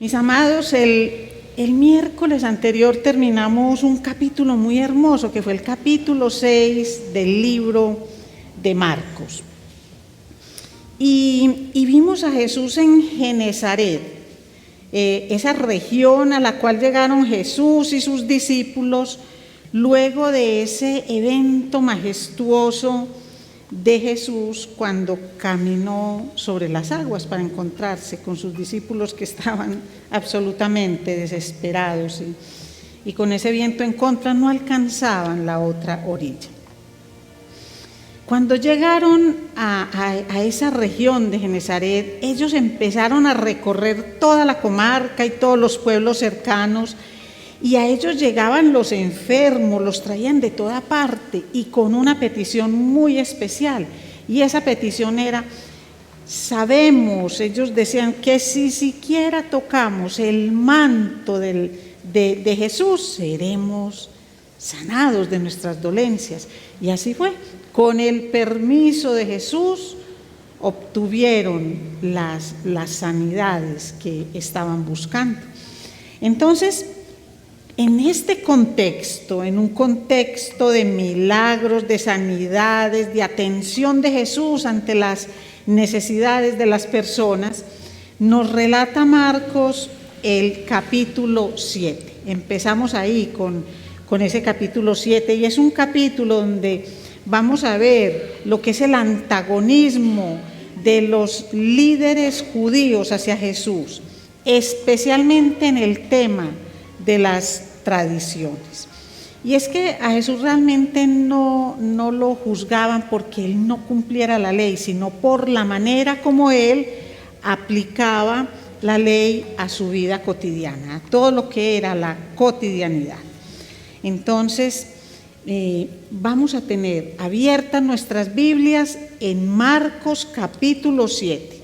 Mis amados, el miércoles anterior terminamos un capítulo muy hermoso, que fue el capítulo 6 del libro de Marcos. Y vimos a Jesús en Genezaret, esa región a la cual llegaron Jesús y sus discípulos luego de ese evento majestuoso de Jesús cuando caminó sobre las aguas para encontrarse con sus discípulos que estaban absolutamente desesperados y con ese viento en contra no alcanzaban la otra orilla. Cuando llegaron a esa región de Genezaret, ellos empezaron a recorrer toda la comarca y todos los pueblos cercanos, y a ellos llegaban los enfermos, los traían de toda parte y con una petición muy especial. Y esa petición era, sabemos, ellos decían, que si siquiera tocamos el manto de Jesús, seremos sanados de nuestras dolencias. Y así fue. Con el permiso de Jesús obtuvieron las sanidades que estaban buscando. Entonces, en este contexto, en un contexto de milagros, de sanidades, de atención de Jesús ante las necesidades de las personas, nos relata Marcos el capítulo 7. Empezamos ahí con ese capítulo 7, y es un capítulo donde vamos a ver lo que es el antagonismo de los líderes judíos hacia Jesús, especialmente en el tema de las tradiciones. Y es que a Jesús realmente no lo juzgaban porque él no cumpliera la ley, sino por la manera como él aplicaba la ley a su vida cotidiana, a todo lo que era la cotidianidad. Entonces, vamos a tener abiertas nuestras Biblias en Marcos capítulo 7,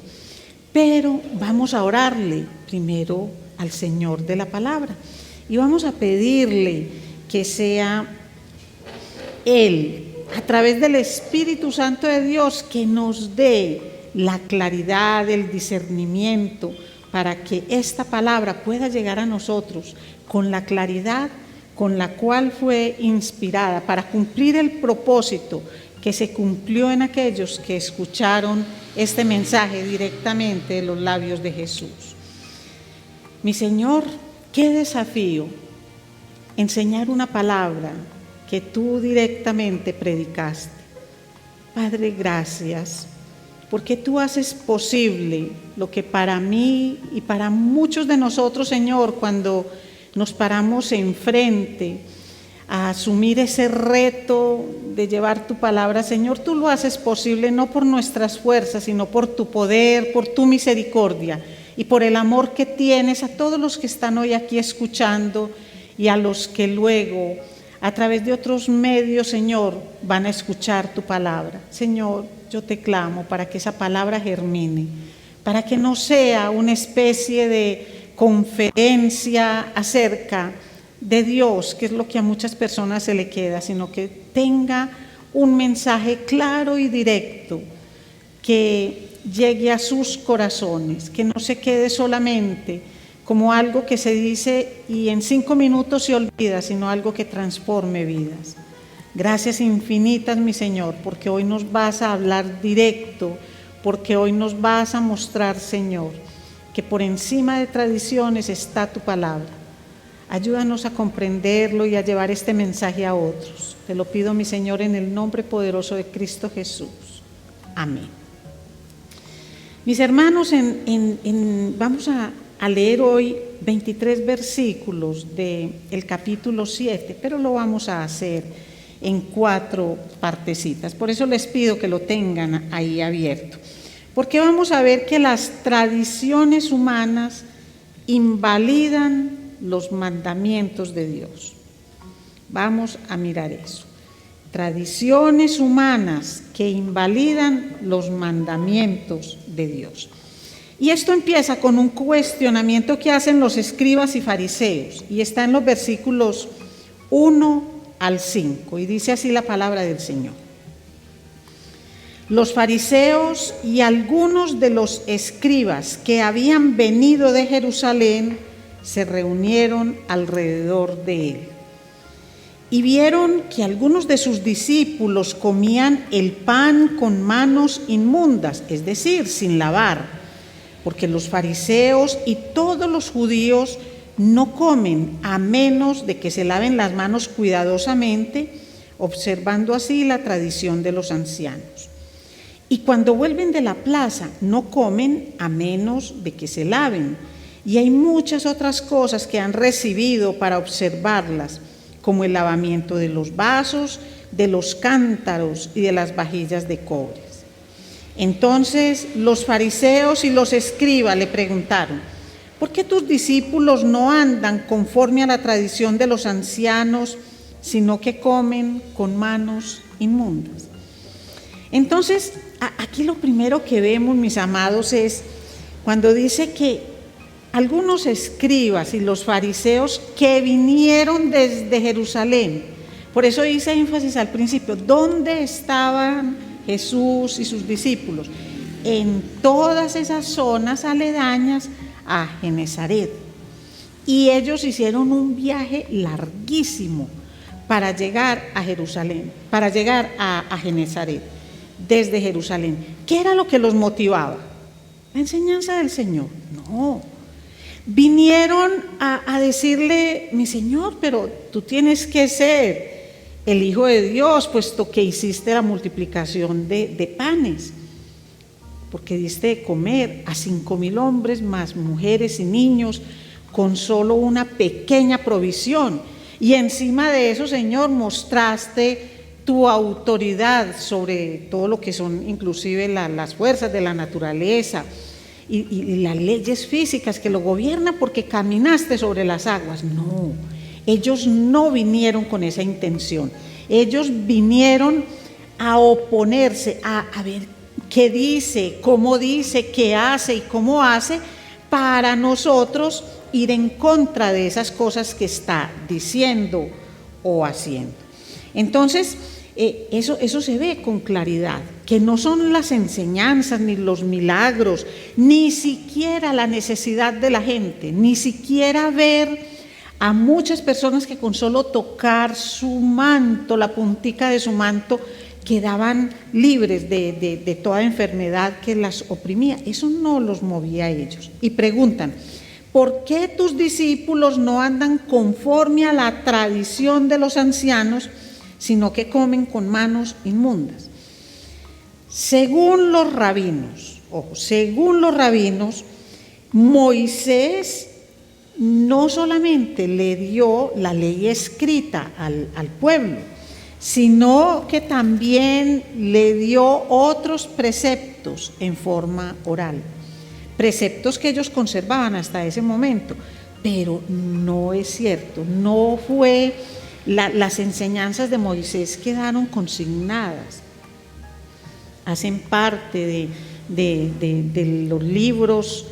pero vamos a orarle primero al Señor de la palabra. Y vamos a pedirle que sea Él, a través del Espíritu Santo de Dios, que nos dé la claridad, el discernimiento, para que esta palabra pueda llegar a nosotros con la claridad con la cual fue inspirada, para cumplir el propósito que se cumplió en aquellos que escucharon este mensaje directamente de los labios de Jesús. Mi Señor, qué desafío enseñar una palabra que tú directamente predicaste. Padre, gracias, porque tú haces posible lo que para mí y para muchos de nosotros, Señor, cuando nos paramos enfrente a asumir ese reto de llevar tu palabra, Señor, tú lo haces posible no por nuestras fuerzas, sino por tu poder, por tu misericordia y por el amor que tienes a todos los que están hoy aquí escuchando y a los que luego, a través de otros medios, Señor, van a escuchar tu palabra. Señor, yo te clamo para que esa palabra germine, para que no sea una especie de conferencia acerca de Dios, que es lo que a muchas personas se le queda, sino que tenga un mensaje claro y directo que llegue a sus corazones, que no se quede solamente como algo que se dice y en 5 minutos se olvida, sino algo que transforme vidas. Gracias infinitas, mi Señor, porque hoy nos vas a hablar directo, porque hoy nos vas a mostrar, Señor, que por encima de tradiciones está tu palabra. Ayúdanos a comprenderlo y a llevar este mensaje a otros. Te lo pido, mi Señor, en el nombre poderoso de Cristo Jesús. Amén. Mis hermanos, vamos a leer hoy 23 versículos del capítulo 7, pero lo vamos a hacer en 4 partecitas. Por eso les pido que lo tengan ahí abierto. Porque vamos a ver que las tradiciones humanas invalidan los mandamientos de Dios. Vamos a mirar eso. Tradiciones humanas que invalidan los mandamientos de Dios. Y esto empieza con un cuestionamiento que hacen los escribas y fariseos, y está en los versículos 1 al 5, y dice así la palabra del Señor. Los fariseos y algunos de los escribas que habían venido de Jerusalén se reunieron alrededor de él. Y vieron que algunos de sus discípulos comían el pan con manos inmundas, es decir, sin lavar, porque los fariseos y todos los judíos no comen a menos de que se laven las manos cuidadosamente, observando así la tradición de los ancianos. Y cuando vuelven de la plaza, no comen a menos de que se laven. Y hay muchas otras cosas que han recibido para observarlas, como el lavamiento de los vasos, de los cántaros y de las vajillas de cobre. Entonces los fariseos y los escribas le preguntaron: ¿por qué tus discípulos no andan conforme a la tradición de los ancianos, sino que comen con manos inmundas? Entonces, aquí lo primero que vemos, mis amados, es cuando dice que algunos escribas y los fariseos que vinieron desde Jerusalén. Por eso hice énfasis al principio, ¿dónde estaban Jesús y sus discípulos? En todas esas zonas aledañas a Genesaret. Y ellos hicieron un viaje larguísimo para llegar a Jerusalén, para llegar a Genesaret, desde Jerusalén. ¿Qué era lo que los motivaba? La enseñanza del Señor. No. Vinieron a decirle: mi Señor, pero tú tienes que ser el Hijo de Dios, puesto que hiciste la multiplicación de panes, porque diste de comer a 5,000 hombres, más mujeres y niños, con solo una pequeña provisión. Y encima de eso, Señor, mostraste tu autoridad sobre todo lo que son inclusive las fuerzas de la naturaleza y las leyes físicas que lo gobiernan, porque caminaste sobre las aguas. No, ellos no vinieron con esa intención. Ellos vinieron a oponerse, a ver qué dice, qué hace y cómo hace, para nosotros ir en contra de esas cosas que está diciendo o haciendo. Entonces, eso se ve con claridad, que no son las enseñanzas, ni los milagros, ni siquiera la necesidad de la gente, ni siquiera ver a muchas personas que con solo tocar su manto, la puntica de su manto, quedaban libres de toda enfermedad que las oprimía. Eso no los movía a ellos. Y preguntan: ¿por qué tus discípulos no andan conforme a la tradición de los ancianos, sino que comen con manos inmundas? Según los rabinos, Moisés no solamente le dio la ley escrita al pueblo, sino que también le dio otros preceptos en forma oral, preceptos que ellos conservaban hasta ese momento. Pero no es cierto, no fue, las enseñanzas de Moisés quedaron consignadas, hacen parte de los libros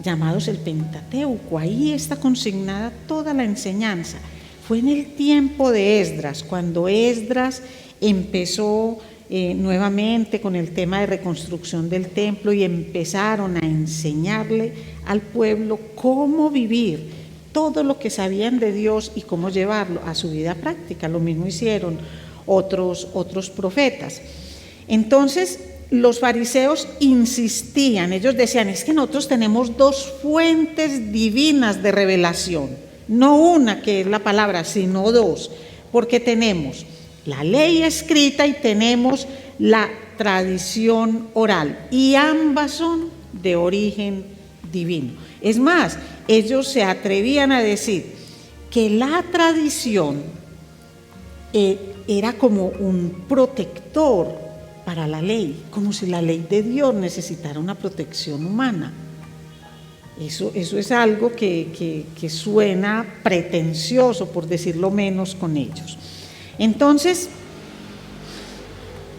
llamados el Pentateuco. Ahí está consignada toda la enseñanza. Fue en el tiempo de Esdras, cuando Esdras empezó nuevamente con el tema de reconstrucción del templo, y empezaron a enseñarle al pueblo cómo vivir todo lo que sabían de Dios y cómo llevarlo a su vida práctica. Lo mismo hicieron otros profetas. Entonces los fariseos insistían, ellos decían: es que nosotros tenemos dos fuentes divinas de revelación, no una que es la palabra, sino dos, porque tenemos la ley escrita y tenemos la tradición oral, y ambas son de origen divino. Es más, ellos se atrevían a decir que la tradición era como un protector para la ley, como si la ley de Dios necesitara una protección humana. Eso es algo que suena pretencioso, por decirlo menos, con ellos. Entonces,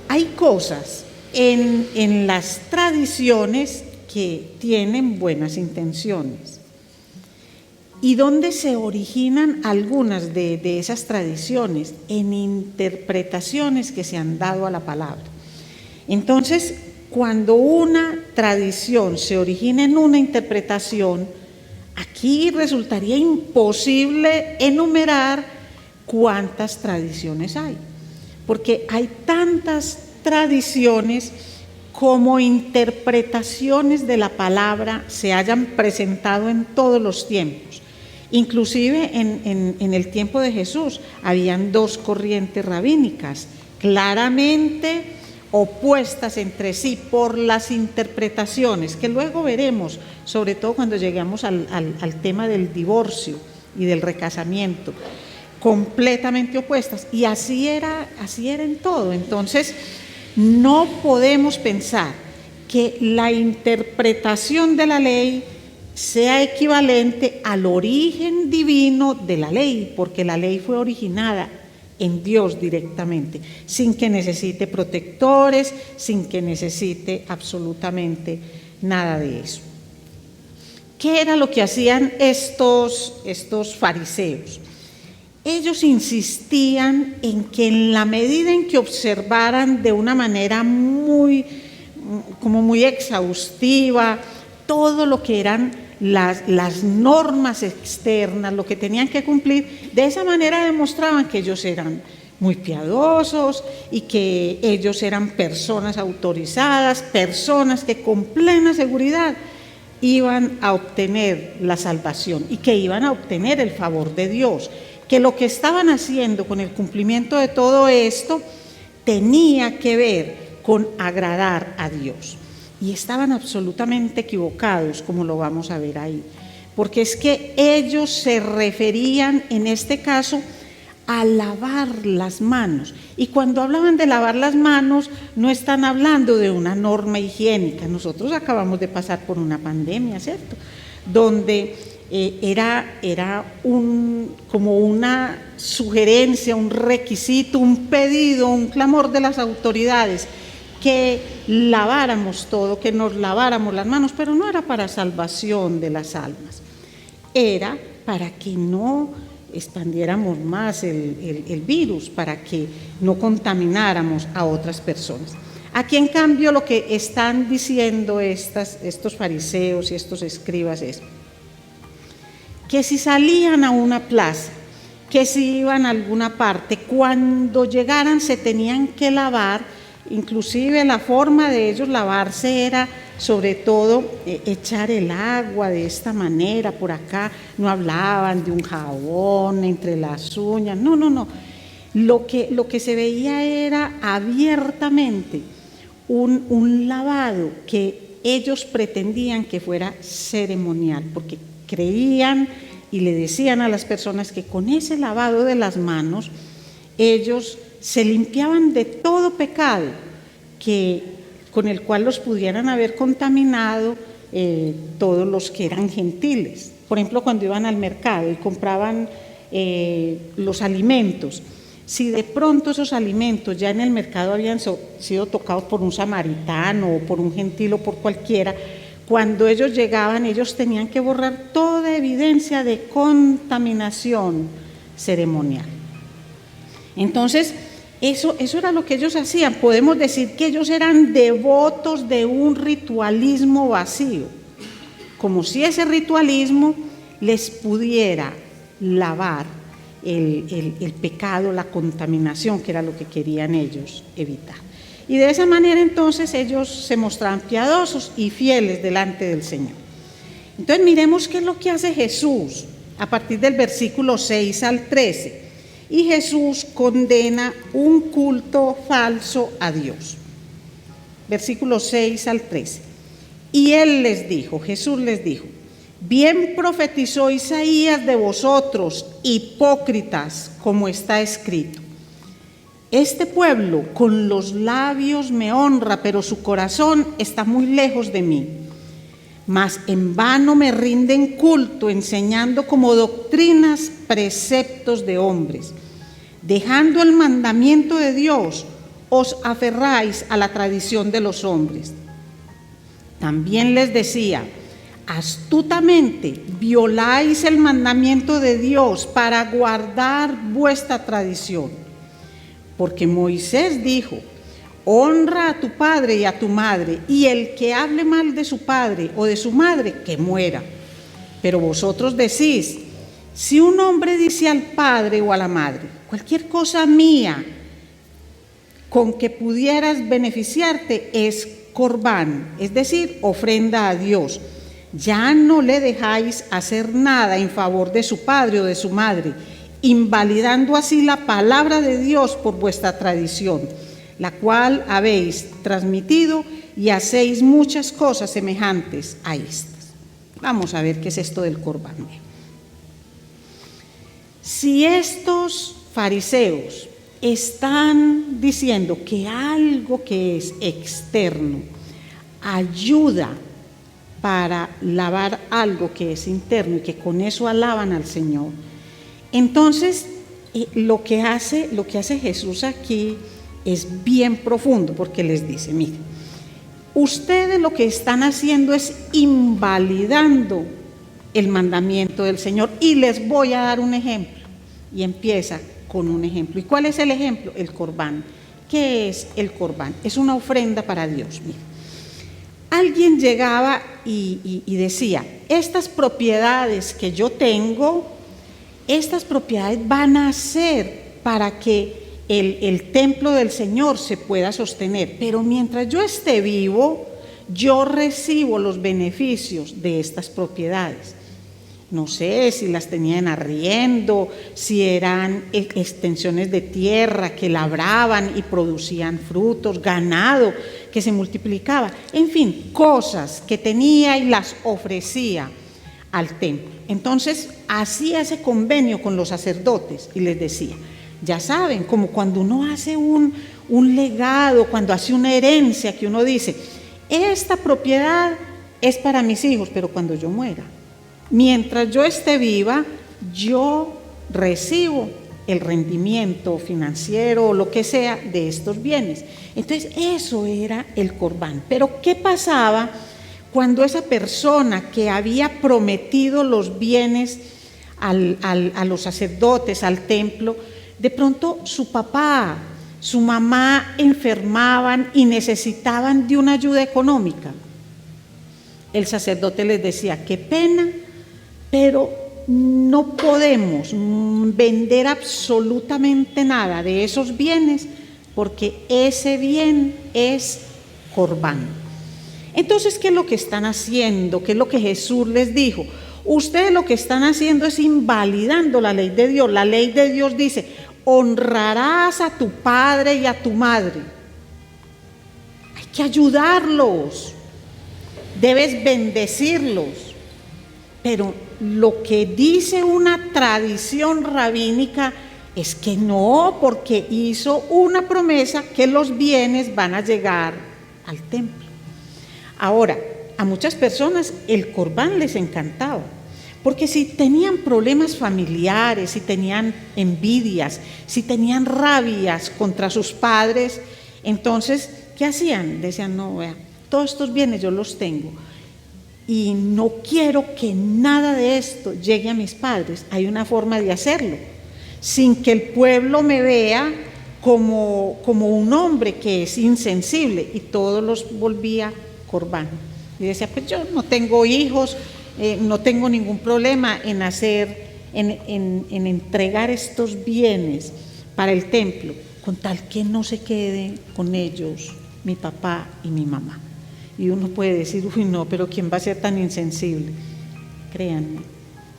hay cosas en las tradiciones que tienen buenas intenciones. ¿Y dónde se originan algunas de esas tradiciones? En interpretaciones que se han dado a la palabra. Entonces, cuando una tradición se origina en una interpretación, aquí resultaría imposible enumerar cuántas tradiciones hay, porque hay tantas tradiciones como interpretaciones de la palabra se hayan presentado en todos los tiempos. Inclusive en el tiempo de Jesús habían dos corrientes rabínicas claramente opuestas entre sí por las interpretaciones, que luego veremos, sobre todo cuando lleguemos al tema del divorcio y del recasamiento, completamente opuestas, y así era en todo. Entonces, no podemos pensar que la interpretación de la ley sea equivalente al origen divino de la ley, porque la ley fue originada en Dios directamente, sin que necesite protectores, sin que necesite absolutamente nada de eso. ¿Qué era lo que hacían estos fariseos? Ellos insistían en que en la medida en que observaran de una manera muy exhaustiva todo lo que eran las normas externas, lo que tenían que cumplir, de esa manera demostraban que ellos eran muy piadosos y que ellos eran personas autorizadas, personas que con plena seguridad iban a obtener la salvación y que iban a obtener el favor de Dios, que lo que estaban haciendo con el cumplimiento de todo esto tenía que ver con agradar a Dios. Y estaban absolutamente equivocados, como lo vamos a ver ahí, porque es que ellos se referían en este caso a lavar las manos, y cuando hablaban de lavar las manos no están hablando de una norma higiénica. Nosotros acabamos de pasar por una pandemia, ¿cierto?, donde era como una sugerencia, un requisito, un pedido, un clamor de las autoridades que laváramos todo, que nos laváramos las manos, pero no era para salvación de las almas, era para que no expandiéramos más el virus, para que no contamináramos a otras personas. Aquí, en cambio, lo que están diciendo estos fariseos y estos escribas es que si salían a una plaza, que si iban a alguna parte, cuando llegaran se tenían que lavar. Inclusive la forma de ellos lavarse era sobre todo echar el agua de esta manera por acá. No hablaban de un jabón entre las uñas, no. Lo que se veía era abiertamente un lavado que ellos pretendían que fuera ceremonial, porque creían y le decían a las personas que con ese lavado de las manos ellos se limpiaban de todo pecado con el cual los pudieran haber contaminado todos los que eran gentiles. Por ejemplo, cuando iban al mercado y compraban los alimentos, si de pronto esos alimentos ya en el mercado habían sido tocados por un samaritano o por un gentil o por cualquiera, cuando ellos llegaban, ellos tenían que borrar toda evidencia de contaminación ceremonial. Entonces, eso era lo que ellos hacían. Podemos decir que ellos eran devotos de un ritualismo vacío, como si ese ritualismo les pudiera lavar el pecado, la contaminación, que era lo que querían ellos evitar. Y de esa manera entonces ellos se mostraban piadosos y fieles delante del Señor. Entonces miremos qué es lo que hace Jesús a partir del versículo 6 al 13. Y Jesús condena un culto falso a Dios. Versículos 6 al 13. Y él les dijo, Jesús les dijo: bien profetizó Isaías de vosotros, hipócritas, como está escrito: este pueblo con los labios me honra, pero su corazón está muy lejos de mí. Mas en vano me rinden culto, enseñando como doctrinas preceptos de hombres. Dejando el mandamiento de Dios, os aferráis a la tradición de los hombres. También les decía: astutamente violáis el mandamiento de Dios para guardar vuestra tradición. Porque Moisés dijo: honra a tu padre y a tu madre, y el que hable mal de su padre o de su madre, que muera. Pero vosotros decís, si un hombre dice al padre o a la madre, cualquier cosa mía con que pudieras beneficiarte es corbán, es decir, ofrenda a Dios, ya no le dejáis hacer nada en favor de su padre o de su madre, invalidando así la palabra de Dios por vuestra tradición, la cual habéis transmitido, y hacéis muchas cosas semejantes a estas. Vamos a ver qué es esto del corbán. Si estos fariseos están diciendo que algo que es externo ayuda para lavar algo que es interno y que con eso alaban al Señor, entonces lo que hace Jesús aquí es bien profundo, porque les dice, miren, ustedes lo que están haciendo es invalidando el mandamiento del Señor, y les voy a dar un ejemplo. Y empieza con un ejemplo. ¿Y cuál es el ejemplo? El corbán. ¿Qué es el corbán? Es una ofrenda para Dios. Miren, alguien llegaba y decía, estas propiedades que yo tengo, estas propiedades van a ser para que el templo del Señor se pueda sostener, pero mientras yo esté vivo, yo recibo los beneficios de estas propiedades. No sé si las tenía en arriendo, si eran extensiones de tierra que labraban y producían frutos, ganado que se multiplicaba, en fin, cosas que tenía y las ofrecía al templo. Entonces hacía ese convenio con los sacerdotes y les decía, ya saben, como cuando uno hace un legado, cuando hace una herencia, que uno dice, esta propiedad es para mis hijos, pero cuando yo muera, mientras yo esté viva, yo recibo el rendimiento financiero o lo que sea de estos bienes. Entonces eso era el corbán. Pero ¿qué pasaba cuando esa persona que había prometido los bienes a los sacerdotes, al templo, de pronto su papá, su mamá enfermaban y necesitaban de una ayuda económica? El sacerdote les decía, qué pena, pero no podemos vender absolutamente nada de esos bienes porque ese bien es corbán. Entonces, ¿qué es lo que están haciendo? ¿Qué es lo que Jesús les dijo? Ustedes lo que están haciendo es invalidando la ley de Dios. La ley de Dios dice, honrarás a tu padre y a tu madre. Hay que ayudarlos, debes bendecirlos. Pero lo que dice una tradición rabínica es que no, porque hizo una promesa que los bienes van a llegar al templo. Ahora, a muchas personas el corbán les encantaba, porque si tenían problemas familiares, si tenían envidias, si tenían rabias contra sus padres, entonces, ¿qué hacían? Decían, no, vea, todos estos bienes yo los tengo y no quiero que nada de esto llegue a mis padres. Hay una forma de hacerlo, sin que el pueblo me vea como un hombre que es insensible, y todos los volvía corbán. Y decía, pues yo no tengo hijos, no tengo ningún problema en entregar estos bienes para el templo, con tal que no se quede con ellos mi papá y mi mamá. Y uno puede decir, uy no, pero ¿quién va a ser tan insensible? Créanme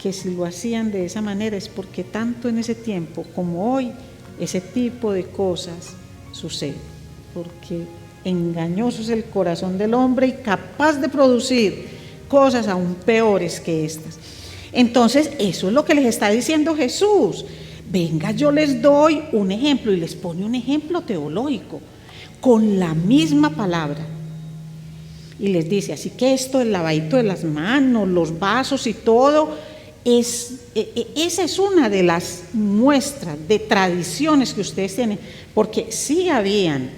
que si lo hacían de esa manera es porque tanto en ese tiempo como hoy ese tipo de cosas suceden, porque engañoso es el corazón del hombre y capaz de producir cosas aún peores que estas. Entonces eso es lo que les está diciendo Jesús. Venga, yo les doy un ejemplo, y les pone un ejemplo teológico con la misma palabra. Y les dice, así que esto, el lavadito de las manos, los vasos y todo, esa es una de las muestras de tradiciones que ustedes tienen, porque sí habían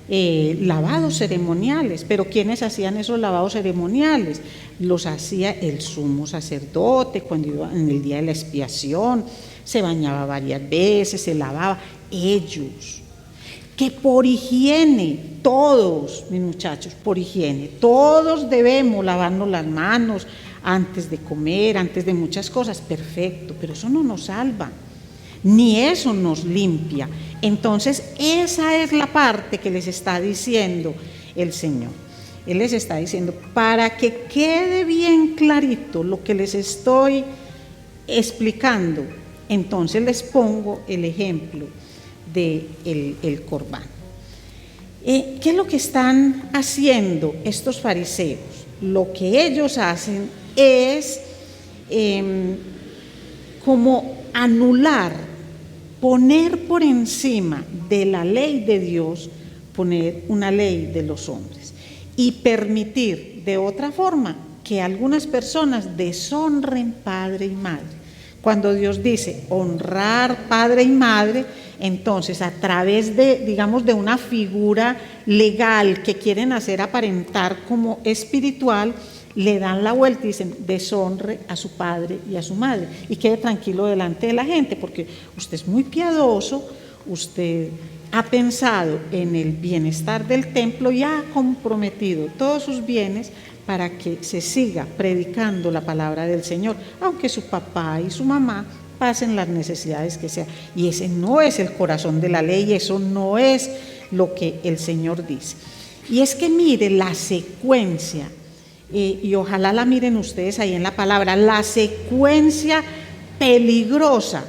lavados ceremoniales, pero ¿quiénes hacían esos lavados ceremoniales? Los hacía el sumo sacerdote cuando iba en el día de la expiación, se bañaba varias veces, se lavaba, ellos. que por higiene, todos, mis muchachos, por higiene, todos debemos lavarnos las manos antes de comer, antes de muchas cosas, perfecto, pero eso no nos salva, ni eso nos limpia. Entonces, esa es la parte que les está diciendo el Señor. Él les está diciendo, para que quede bien clarito lo que les estoy explicando, entonces les pongo el ejemplo del Corbán. ¿Qué es lo que están haciendo estos fariseos? Lo que ellos hacen es como anular, poner por encima de la ley de Dios, poner una ley de los hombres y permitir de otra forma que algunas personas deshonren padre y madre. Cuando Dios dice honrar padre y madre, entonces a través de, digamos, de una figura legal que quieren hacer aparentar como espiritual, le dan la vuelta y dicen deshonre a su padre y a su madre y quede tranquilo delante de la gente, porque usted es muy piadoso, usted ha pensado en el bienestar del templo y ha comprometido todos sus bienes para que se siga predicando la palabra del Señor, aunque su papá y su mamá pasen las necesidades que sean. Y ese no es el corazón de la ley, eso no es lo que el Señor dice. Y es que mire la secuencia, y ojalá la miren ustedes ahí en la palabra, la secuencia peligrosa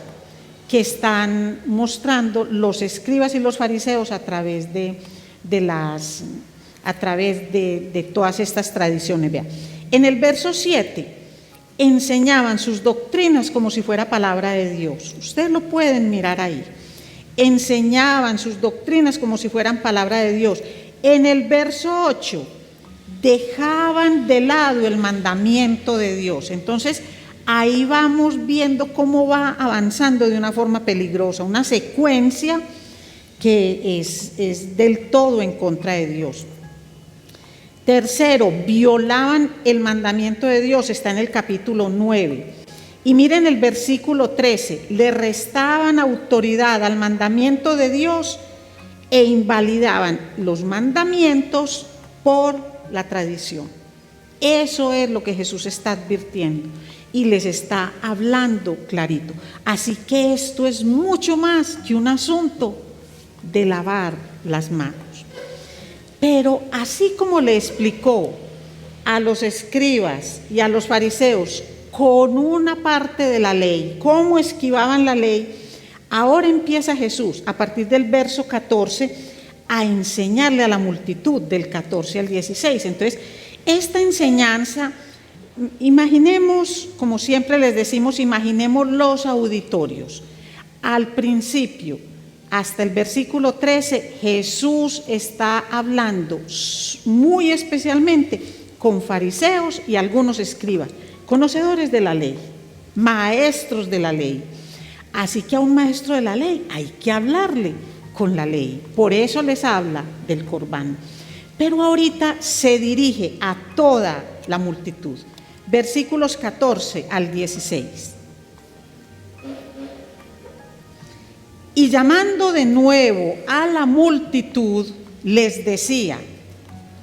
que están mostrando los escribas y los fariseos a través de todas estas tradiciones. Vean, en el verso 7 enseñaban sus doctrinas como si fuera palabra de Dios. Ustedes lo pueden mirar ahí. Enseñaban sus doctrinas como si fueran palabra de Dios. En el verso 8 dejaban de lado el mandamiento de Dios. Entonces ahí vamos viendo cómo va avanzando de una forma peligrosa, una secuencia que es del todo en contra de Dios. Tercero, violaban el mandamiento de Dios, está en el capítulo 9. Y miren el versículo 13, le restaban autoridad al mandamiento de Dios e invalidaban los mandamientos por la tradición. Eso es lo que Jesús está advirtiendo y les está hablando clarito. Así que esto es mucho más que un asunto de lavar las manos. Pero así como le explicó a los escribas y a los fariseos con una parte de la ley, cómo esquivaban la ley, ahora empieza Jesús a partir del verso 14 a enseñarle a la multitud del 14 al 16. Entonces, esta enseñanza, imaginemos, como siempre les decimos, imaginemos los auditorios. Al principio, hasta el versículo 13, Jesús está hablando muy especialmente con fariseos y algunos escribas, conocedores de la ley, maestros de la ley. Así que a un maestro de la ley hay que hablarle con la ley. Por eso les habla del Corbán. Pero ahorita se dirige a toda la multitud. Versículos 14 al 16. Y llamando de nuevo a la multitud, les decía: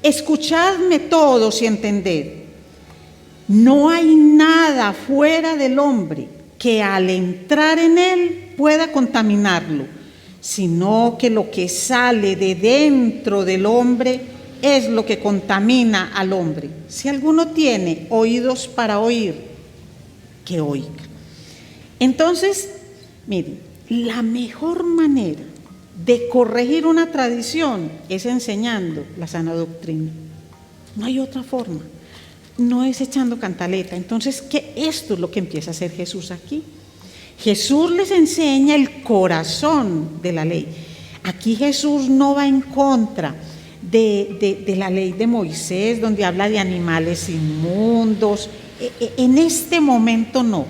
escuchadme todos y entended. No hay nada fuera del hombre que al entrar en él pueda contaminarlo, sino que lo que sale de dentro del hombre es lo que contamina al hombre. Si alguno tiene oídos para oír, que oiga. Entonces, miren, la mejor manera de corregir una tradición es enseñando la sana doctrina. No hay otra forma. No es echando cantaleta. Entonces, esto es lo que empieza a hacer Jesús aquí. Jesús les enseña el corazón de la ley. Aquí Jesús no va en contra de la ley de Moisés, donde habla de animales inmundos. En este momento no.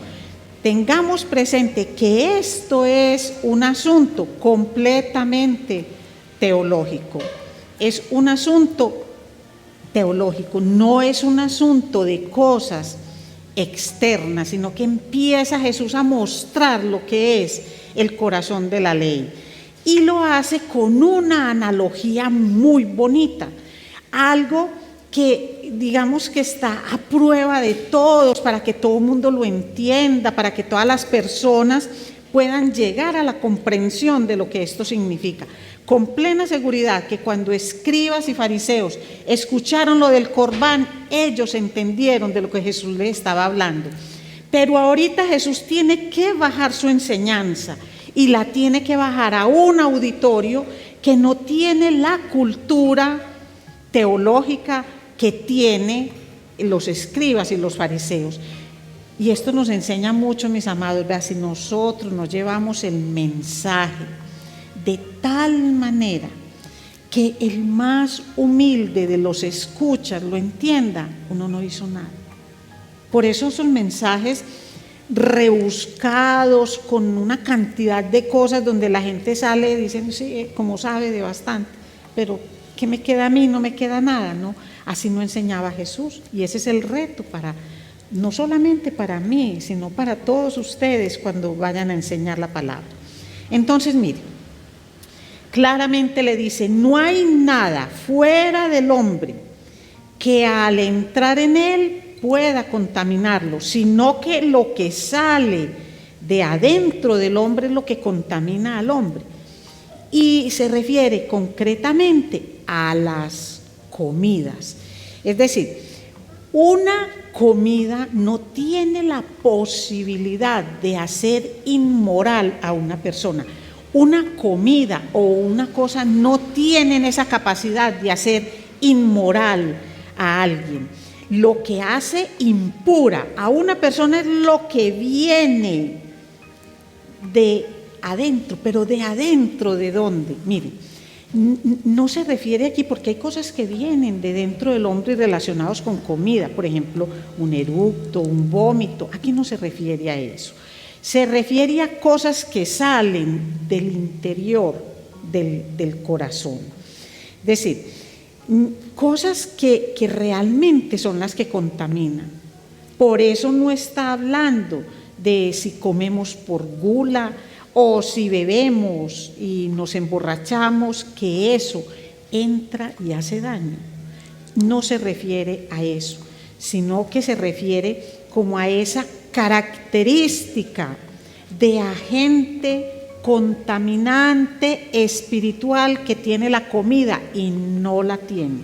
Tengamos presente que esto es un asunto completamente teológico. Es un asunto teológico, no es un asunto de cosas externas, sino que empieza Jesús a mostrar lo que es el corazón de la ley. Y lo hace con una analogía muy bonita, algo que digamos que está a prueba de todos, para que todo el mundo lo entienda, para que todas las personas puedan llegar a la comprensión de lo que esto significa. Con plena seguridad que cuando escribas y fariseos escucharon lo del Corbán, ellos entendieron de lo que Jesús les estaba hablando. Pero ahorita Jesús tiene que bajar su enseñanza y la tiene que bajar a un auditorio que no tiene la cultura teológica que tiene los escribas y los fariseos. Y esto nos enseña mucho, mis amados, ¿verdad? Si nosotros nos llevamos el mensaje de tal manera que el más humilde de los escuchas lo entienda, uno no hizo nada. Por eso son mensajes rebuscados, con una cantidad de cosas donde la gente sale diciendo, sí, como sabe de bastante, pero ¿qué me queda a mí? No me queda nada, ¿no? Así no enseñaba Jesús, y ese es el reto no solamente para mí, sino para todos ustedes cuando vayan a enseñar la palabra. Entonces, mire, claramente le dice, no hay nada fuera del hombre que al entrar en él pueda contaminarlo, sino que lo que sale de adentro del hombre es lo que contamina al hombre. Y se refiere concretamente a las comidas. Es decir, una comida no tiene la posibilidad de hacer inmoral a una persona. Una comida o una cosa no tienen esa capacidad de hacer inmoral a alguien. Lo que hace impura a una persona es lo que viene de adentro. ¿Pero de adentro de dónde? Miren, no se refiere aquí, porque hay cosas que vienen de dentro del hombre relacionados con comida, por ejemplo, un eructo, un vómito. Aquí no se refiere a eso. Se refiere a cosas que salen del interior del corazón. Es decir, cosas que realmente son las que contaminan. Por eso no está hablando de si comemos por gula o si bebemos y nos emborrachamos, que eso entra y hace daño. No se refiere a eso, sino que se refiere como a esa característica de agente contaminante espiritual que tiene la comida, y no la tiene,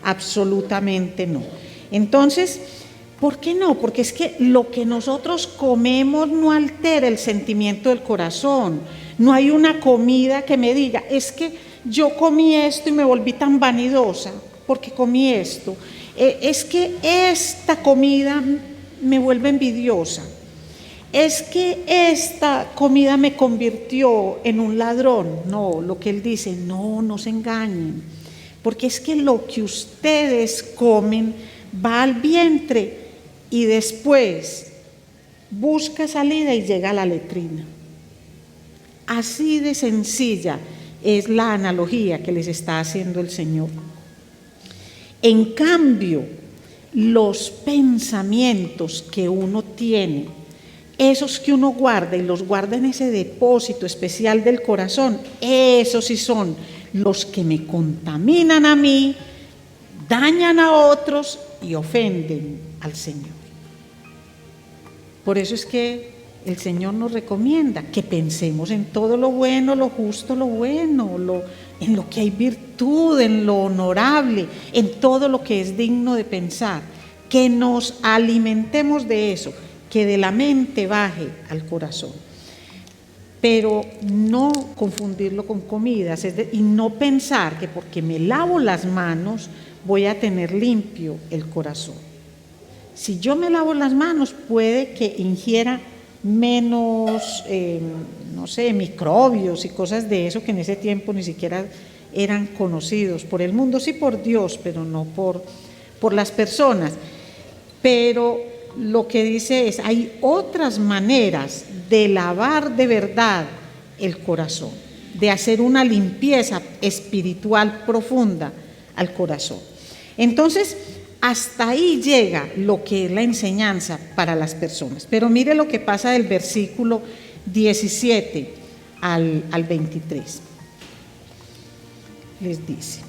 absolutamente no. Entonces, ¿por qué no? Porque es que lo que nosotros comemos no altera el sentimiento del corazón. No hay una comida que me diga, es que yo comí esto y me volví tan vanidosa porque comí esto. Es que esta comida me vuelve envidiosa. Es que esta comida me convirtió en un ladrón. No, lo que él dice, no se engañen, porque es que lo que ustedes comen va al vientre y después busca salida y llega a la letrina. Así de sencilla es la analogía que les está haciendo el Señor. En cambio, los pensamientos que uno tiene, esos que uno guarda y los guarda en ese depósito especial del corazón, esos sí son los que me contaminan a mí, dañan a otros y ofenden al Señor. Por eso es que el Señor nos recomienda que pensemos en todo lo bueno, lo justo, lo bueno, en lo que hay virtud, en lo honorable, en todo lo que es digno de pensar, que nos alimentemos de eso, que de la mente baje al corazón. Pero no confundirlo con comidas y no pensar que porque me lavo las manos voy a tener limpio el corazón. Si yo me lavo las manos, puede que ingiera menos, microbios y cosas de eso que en ese tiempo ni siquiera eran conocidos por el mundo, sí por Dios, pero no por las personas. Pero lo que dice es, hay otras maneras de lavar de verdad el corazón, de hacer una limpieza espiritual profunda al corazón. Entonces, hasta ahí llega lo que es la enseñanza para las personas. Pero mire lo que pasa del versículo 17 al 23. Les dice: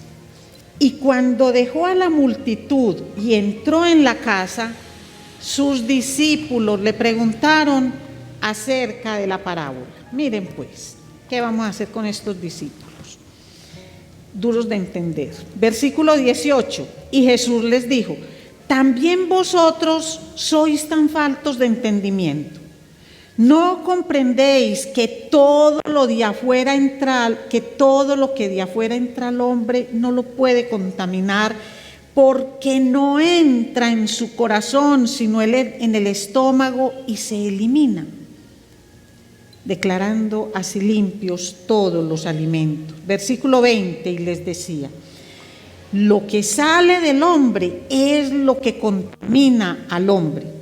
y cuando dejó a la multitud y entró en la casa, sus discípulos le preguntaron acerca de la parábola. Miren pues, ¿qué vamos a hacer con estos discípulos? Duros de entender. Versículo 18, y Jesús les dijo: ¿también vosotros sois tan faltos de entendimiento? ¿No comprendéis que todo lo de afuera entra, que todo lo que de afuera entra al hombre no lo puede contaminar, porque no entra en su corazón, sino en el estómago y se elimina, declarando así limpios todos los alimentos? Versículo 20, y les decía: lo que sale del hombre es lo que contamina al hombre,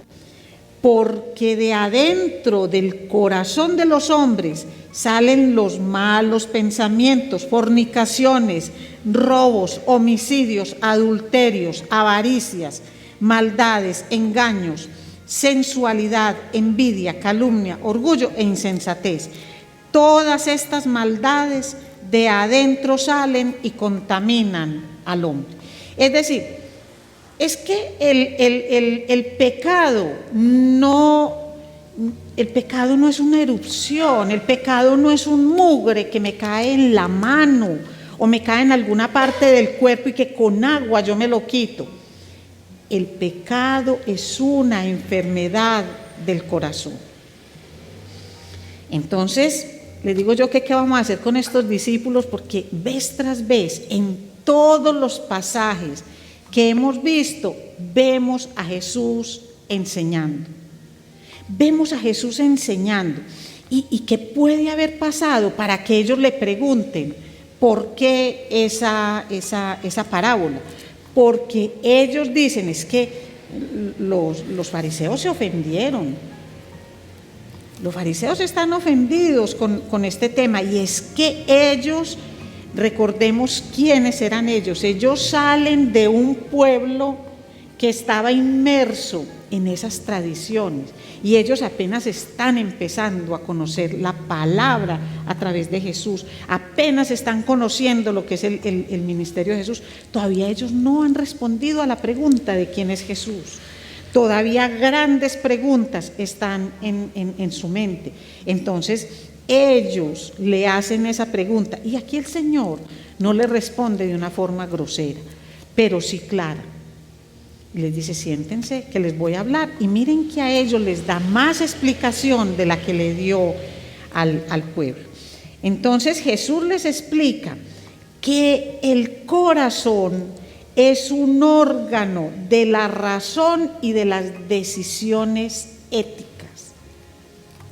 porque de adentro del corazón de los hombres salen los malos pensamientos, fornicaciones, robos, homicidios, adulterios, avaricias, maldades, engaños, sensualidad, envidia, calumnia, orgullo e insensatez. Todas estas maldades de adentro salen y contaminan al hombre. Es decir, es que el pecado no es una erupción, el pecado no es un mugre que me cae en la mano o me cae en alguna parte del cuerpo y que con agua yo me lo quito. El pecado es una enfermedad del corazón. Entonces, les digo yo que qué vamos a hacer con estos discípulos, porque vez tras vez, en todos los pasajes que hemos visto, vemos a Jesús enseñando. Vemos a Jesús enseñando. ¿Y qué puede haber pasado para que ellos le pregunten por qué esa parábola? Porque ellos dicen, es que los fariseos se ofendieron. Los fariseos están ofendidos con este tema, y es que ellos, recordemos quiénes eran ellos. Ellos salen de un pueblo que estaba inmerso en esas tradiciones, y ellos apenas están empezando a conocer la palabra a través de Jesús, apenas están conociendo lo que es el ministerio de Jesús. Todavía ellos no han respondido a la pregunta de quién es Jesús. Todavía grandes preguntas están en su mente. Entonces ellos le hacen esa pregunta, y aquí el Señor no le responde de una forma grosera, pero sí clara. Y les dice: siéntense que les voy a hablar. Y miren que a ellos les da más explicación de la que le dio al pueblo. Entonces Jesús les explica que el corazón es un órgano de la razón y de las decisiones éticas.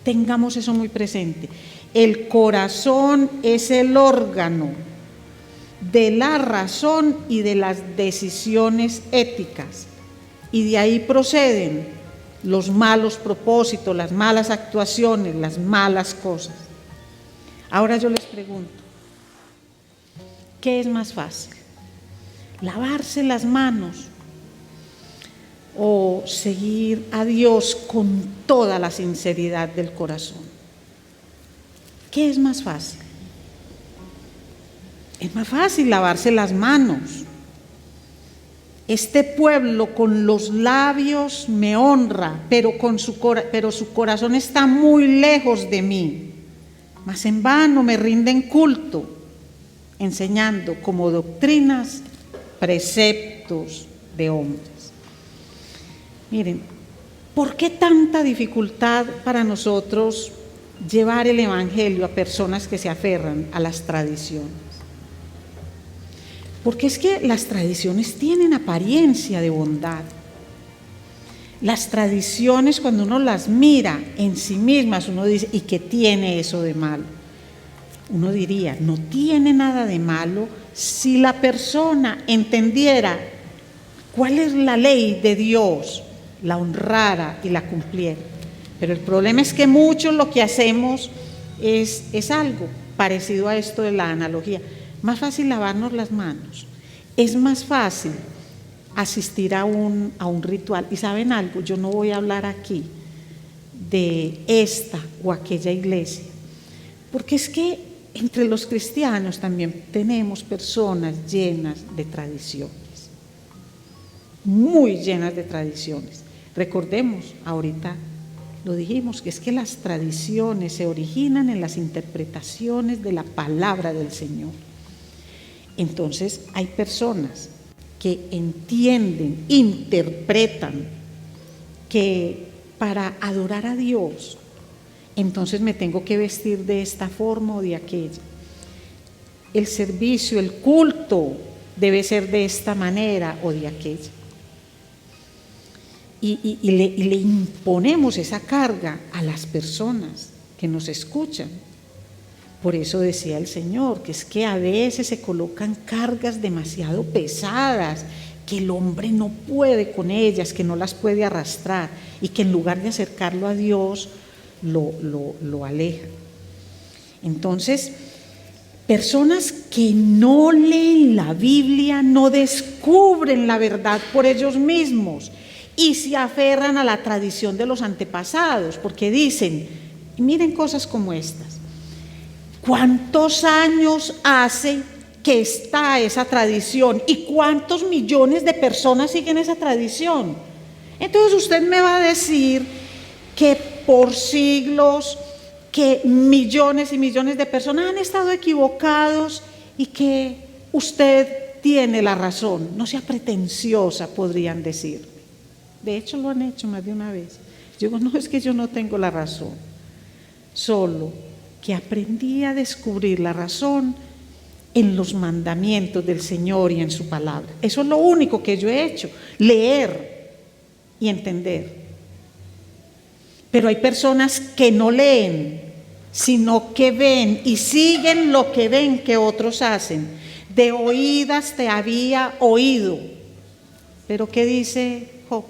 Tengamos eso muy presente. El corazón es el órgano de la razón y de las decisiones éticas, y de ahí proceden los malos propósitos, las malas actuaciones, las malas cosas. Ahora yo les pregunto, ¿qué es más fácil? ¿Lavarse las manos o seguir a Dios con toda la sinceridad del corazón? ¿Qué es más fácil? Es más fácil lavarse las manos. Este pueblo con los labios me honra, pero su corazón está muy lejos de mí. Mas en vano me rinden culto, enseñando como doctrinas preceptos de hombres. Miren, ¿por qué tanta dificultad para nosotros llevar el evangelio a personas que se aferran a las tradiciones? Porque es que las tradiciones tienen apariencia de bondad. Las tradiciones, cuando uno las mira en sí mismas, uno dice: ¿y qué tiene eso de malo? Uno diría: no tiene nada de malo si la persona entendiera cuál es la ley de Dios, la honrara y la cumpliera. Pero el problema es que muchos lo que hacemos es algo parecido a esto de la analogía. Más fácil lavarnos las manos, es más fácil asistir a un ritual. Y ¿saben algo? Yo no voy a hablar aquí de esta o aquella iglesia, Porque es que entre los cristianos también tenemos personas llenas de tradiciones, muy llenas de tradiciones. Recordemos, ahorita lo dijimos, que es que las tradiciones se originan en las interpretaciones de la palabra del Señor. Entonces hay personas que entienden, interpretan que para adorar a Dios, entonces me tengo que vestir de esta forma o de aquella. El servicio, el culto debe ser de esta manera o de aquella. Y le imponemos esa carga a las personas que nos escuchan. Por eso decía el Señor, que es que a veces se colocan cargas demasiado pesadas, que el hombre no puede con ellas, que no las puede arrastrar, y que en lugar de acercarlo a Dios, lo aleja. Entonces, personas que no leen la Biblia, no descubren la verdad por ellos mismos y se aferran a la tradición de los antepasados, porque dicen, y miren cosas como estas: ¿cuántos años hace que está esa tradición? ¿Y cuántos millones de personas siguen esa tradición? Entonces usted me va a decir que por siglos, que millones y millones de personas han estado equivocados y que usted tiene la razón. No sea pretenciosa, podrían decir. De hecho lo han hecho más de una vez. Yo digo, no, es que yo no tengo la razón, solo que aprendí a descubrir la razón en los mandamientos del Señor y en su palabra. Eso es lo único que yo he hecho, leer y entender. Pero hay personas que no leen, sino que ven y siguen lo que ven que otros hacen. De oídas te había oído. Pero ¿qué dice Job?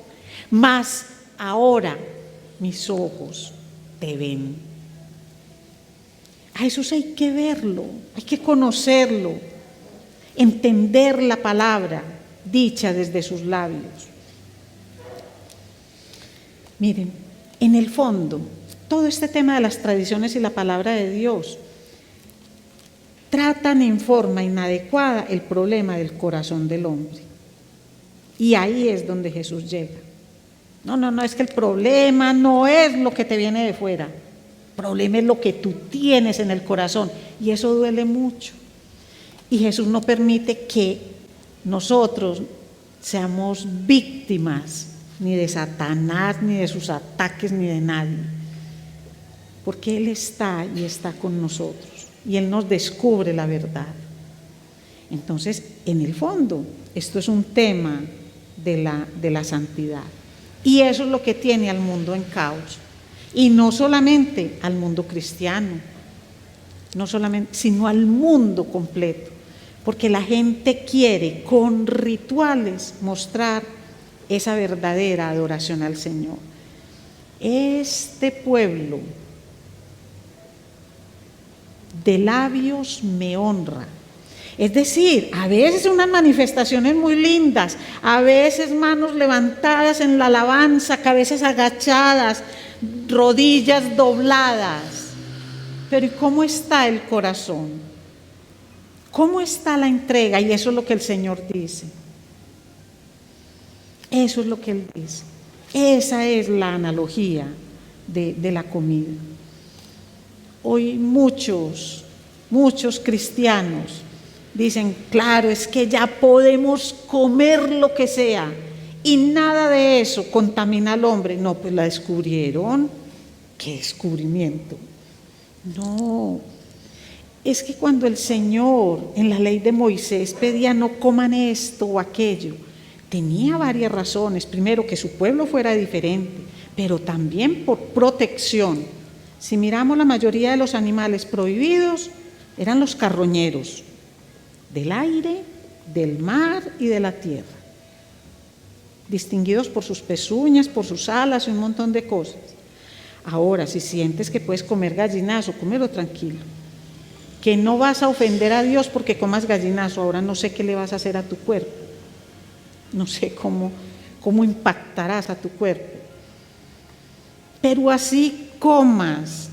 Mas ahora mis ojos te ven. A Jesús hay que verlo, hay que conocerlo, entender la palabra dicha desde sus labios. Miren, en el fondo, todo este tema de las tradiciones y la palabra de Dios tratan en forma inadecuada el problema del corazón del hombre. Y ahí es donde Jesús llega. No, es que el problema no es lo que te viene de fuera. El problema es lo que tú tienes en el corazón, y eso duele mucho. Y Jesús no permite que nosotros seamos víctimas ni de Satanás, ni de sus ataques, ni de nadie, porque Él está y está con nosotros, y Él nos descubre la verdad. Entonces, en el fondo, esto es un tema de la santidad, y eso es lo que tiene al mundo en caos. Y no solamente al mundo cristiano, no solamente, sino al mundo completo, porque la gente quiere con rituales mostrar esa verdadera adoración al Señor. Este pueblo de labios me honra. Es decir, a veces unas manifestaciones muy lindas, a veces manos levantadas en la alabanza, cabezas agachadas, rodillas dobladas. Pero ¿y cómo está el corazón? ¿Cómo está la entrega? Y eso es lo que el Señor dice. Eso es lo que Él dice. Esa es la analogía de la comida. Hoy muchos cristianos dicen, claro, es que ya podemos comer lo que sea y nada de eso contamina al hombre. No, pues la descubrieron. ¿Qué descubrimiento? No, es que cuando el Señor en la ley de Moisés pedía no coman esto o aquello, tenía varias razones. Primero, que su pueblo fuera diferente, pero también por protección. Si miramos, la mayoría de los animales prohibidos eran los carroñeros del aire, del mar y de la tierra, distinguidos por sus pezuñas, por sus alas y un montón de cosas. Ahora, si sientes que puedes comer gallinazo, cómelo tranquilo, que no vas a ofender a Dios porque comas gallinazo. Ahora no sé qué le vas a hacer a tu cuerpo, no sé cómo impactarás a tu cuerpo, pero así comas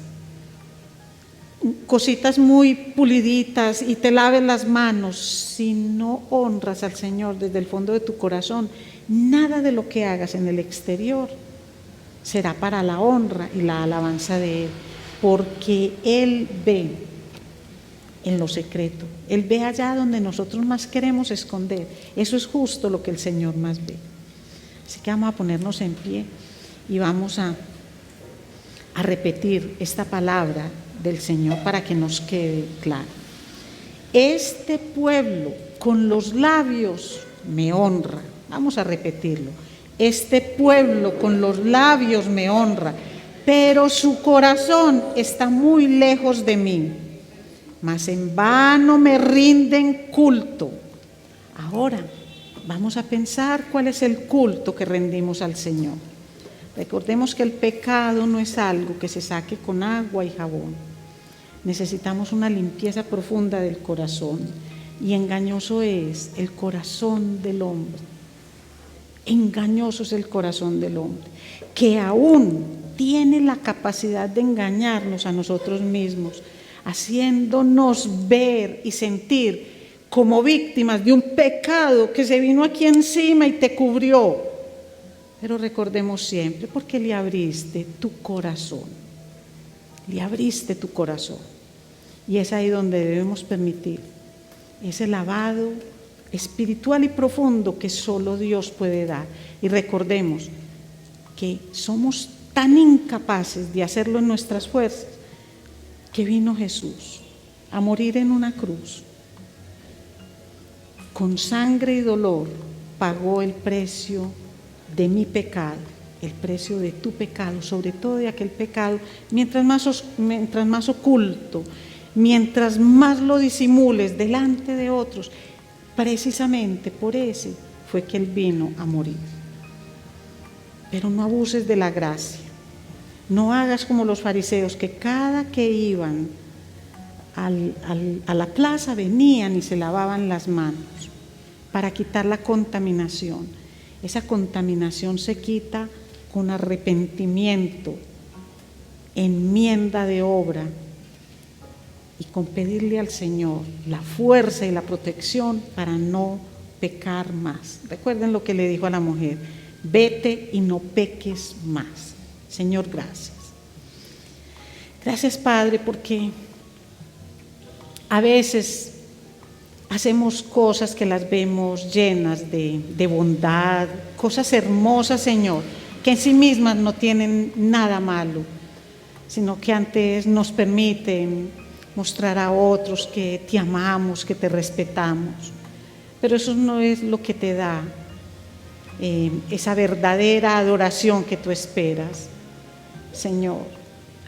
cositas muy puliditas y te laves las manos, si no honras al Señor desde el fondo de tu corazón, nada de lo que hagas en el exterior será para la honra y la alabanza de Él, porque Él ve en lo secreto, Él ve allá donde nosotros más queremos esconder. Eso es justo lo que el Señor más ve. Así que vamos a ponernos en pie y vamos a repetir esta palabra del Señor para que nos quede claro. Este pueblo con los labios me honra. Vamos a repetirlo. Este pueblo con los labios me honra, pero su corazón está muy lejos de mí. Mas en vano me rinden culto. Ahora vamos a pensar cuál es el culto que rendimos al Señor. Recordemos que el pecado no es algo que se saque con agua y jabón. Necesitamos una limpieza profunda del corazón, y engañoso es el corazón del hombre. Engañoso es el corazón del hombre, que aún tiene la capacidad de engañarnos a nosotros mismos, haciéndonos ver y sentir como víctimas de un pecado que se vino aquí encima y te cubrió. Pero recordemos siempre, porque le abriste tu corazón, le abriste tu corazón, y es ahí donde debemos permitir ese lavado espiritual y profundo que solo Dios puede dar. Y recordemos que somos tan incapaces de hacerlo en nuestras fuerzas, que vino Jesús a morir en una cruz. Con sangre y dolor pagó el precio de mi pecado, el precio de tu pecado, sobre todo de aquel pecado, mientras más oculto, mientras más lo disimules delante de otros. Precisamente por ese fue que Él vino a morir. Pero no abuses de la gracia. No hagas como los fariseos, que cada que iban a la plaza venían y se lavaban las manos para quitar la contaminación. Esa contaminación se quita con arrepentimiento, enmienda de obra, y con pedirle al Señor la fuerza y la protección para no pecar más. Recuerden lo que le dijo a la mujer: vete y no peques más. Señor, gracias. Gracias, Padre, porque a veces hacemos cosas que las vemos llenas de bondad, cosas hermosas, Señor, que en sí mismas no tienen nada malo, sino que antes nos permiten mostrar a otros que te amamos, que te respetamos. Pero eso no es lo que te da esa verdadera adoración que tú esperas. Señor,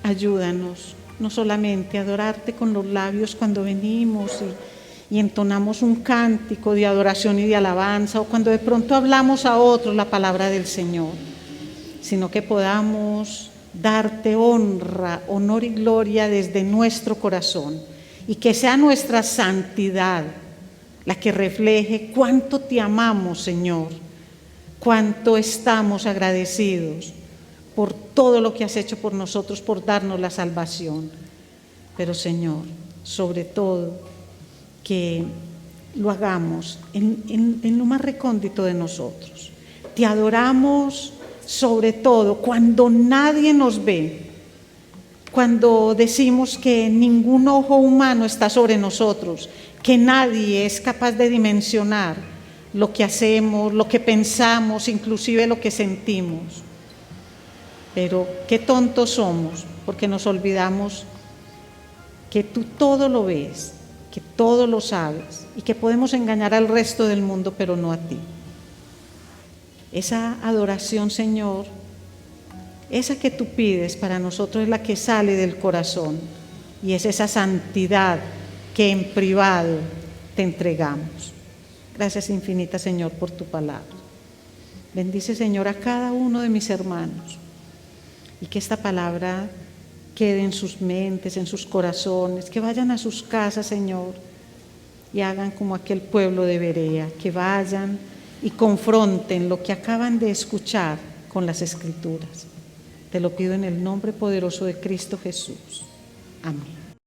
ayúdanos no solamente a adorarte con los labios cuando venimos y entonamos un cántico de adoración y de alabanza, o cuando de pronto hablamos a otros la palabra del Señor, sino que podamos darte honra, honor y gloria desde nuestro corazón, y que sea nuestra santidad la que refleje cuánto te amamos, Señor, cuánto estamos agradecidos por todo lo que has hecho por nosotros, por darnos la salvación. Pero, Señor, sobre todo, que lo hagamos en lo más recóndito de nosotros. Te adoramos sobre todo cuando nadie nos ve, cuando decimos que ningún ojo humano está sobre nosotros, que nadie es capaz de dimensionar lo que hacemos, lo que pensamos, inclusive lo que sentimos. Pero qué tontos somos, porque nos olvidamos que tú todo lo ves, que todo lo sabes, y que podemos engañar al resto del mundo, pero no a ti. Esa adoración, Señor, esa que tú pides para nosotros, es la que sale del corazón, y es esa santidad que en privado te entregamos. Gracias infinitas, Señor, por tu palabra. Bendice, Señor, a cada uno de mis hermanos, y que esta palabra quede en sus mentes, en sus corazones, que vayan a sus casas, Señor, y hagan como aquel pueblo de Berea, que vayan y confronten lo que acaban de escuchar con las Escrituras. Te lo pido en el nombre poderoso de Cristo Jesús. Amén.